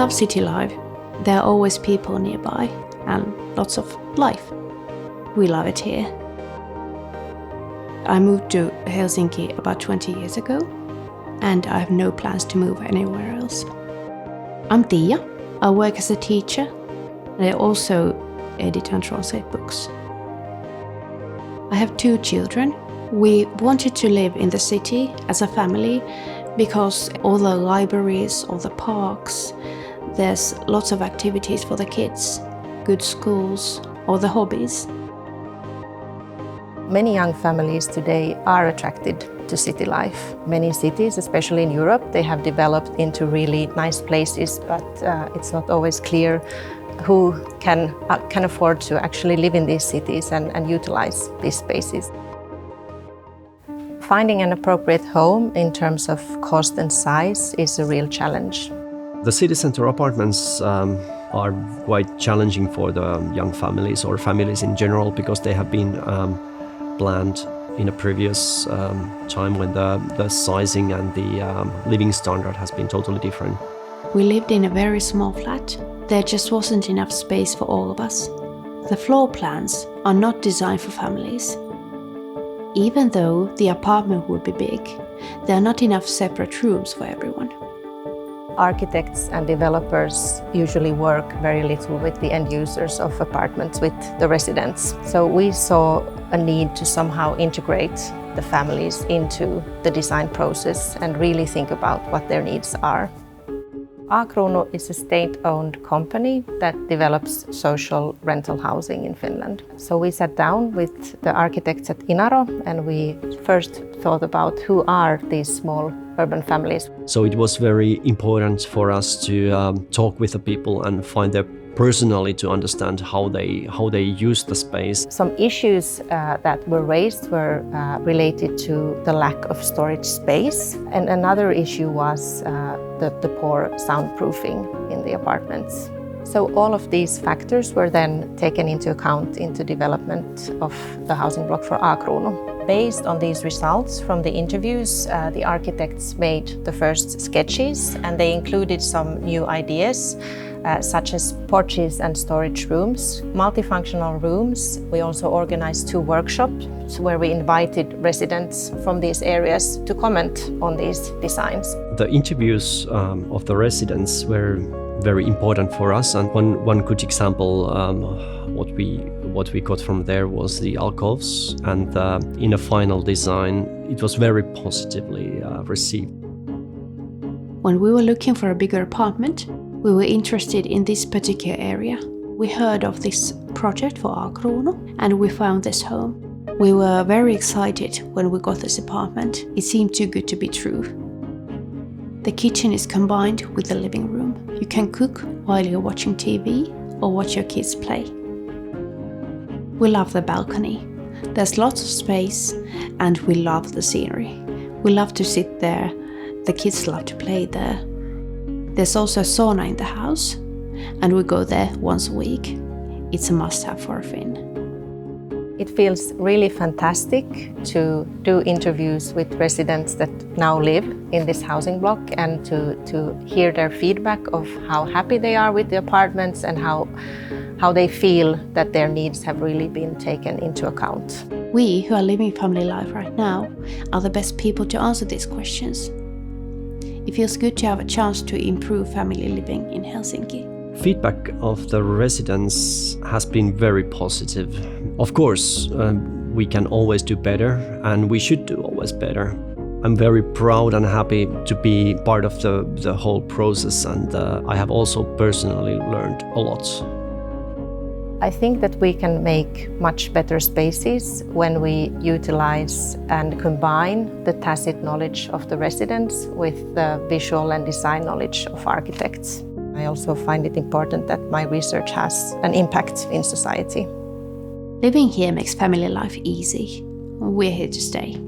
love city life. There are always people nearby and lots of life. We love it here. I moved to Helsinki about 20 years ago, and I have no plans to move anywhere else. I'm Tia. I work as a teacher, and I also edit and translate books. I have 2 children. We wanted to live in the city as a family because all the libraries, all the parks, there's lots of activities for the kids, good schools, all the hobbies. Many young families today are attracted to city life. Many cities, especially in Europe, they have developed into really nice places, but it's not always clear who can afford to actually live in these cities and utilize these spaces. Finding an appropriate home in terms of cost and size is a real challenge. The city center apartments are quite challenging for the young families or families in general because they have been planned in a previous time when the sizing and the living standard has been totally different. We lived in a very small flat. There just wasn't enough space for all of us. The floor plans are not designed for families. Even though the apartment would be big, there are not enough separate rooms for everyone. Architects and developers usually work very little with the end users of apartments, with the residents. So we saw a need to somehow integrate the families into the design process and really think about what their needs are. A-Kruunu is a state-owned company that develops social rental housing in Finland. So we sat down with the architects at Inaro and we first thought about who are these small urban families. So it was very important for us to talk with the people and find their personally to understand how they use the space. Some issues that were raised were related to the lack of storage space, and another issue was the poor soundproofing in the apartments. So all of these factors were then taken into account into development of the housing block for A-Kruunu. Based on these results from the interviews, the architects made the first sketches and they included some new ideas such as porches and storage rooms, multifunctional rooms. We also organized 2 workshops where we invited residents from these areas to comment on these designs. The interviews of the residents were very important for us, and one good example what we got from there was the alcoves, and in a final design it was very positively received. When we were looking for a bigger apartment, we were interested in this particular area. We heard of this project for A-Kruunu and we found this home. We were very excited when we got this apartment. It seemed too good to be true. The kitchen is combined with the living room. You can cook while you're watching TV or watch your kids play. We love the balcony. There's lots of space and we love the scenery. We love to sit there. The kids love to play there. There's also a sauna in the house and we go there once a week. It's a must-have for a Finn. It feels really fantastic to do interviews with residents that now live in this housing block and to hear their feedback of how happy they are with the apartments and how they feel that their needs have really been taken into account. We who are living family life right now are the best people to answer these questions. It feels good to have a chance to improve family living in Helsinki. Feedback of the residents has been very positive. Of course, we can always do better and we should do always better. I'm very proud and happy to be part of the whole process, and I have also personally learned a lot. I think that we can make much better spaces when we utilize and combine the tacit knowledge of the residents with the visual and design knowledge of architects. I also find it important that my research has an impact in society. Living here makes family life easy. We're here to stay.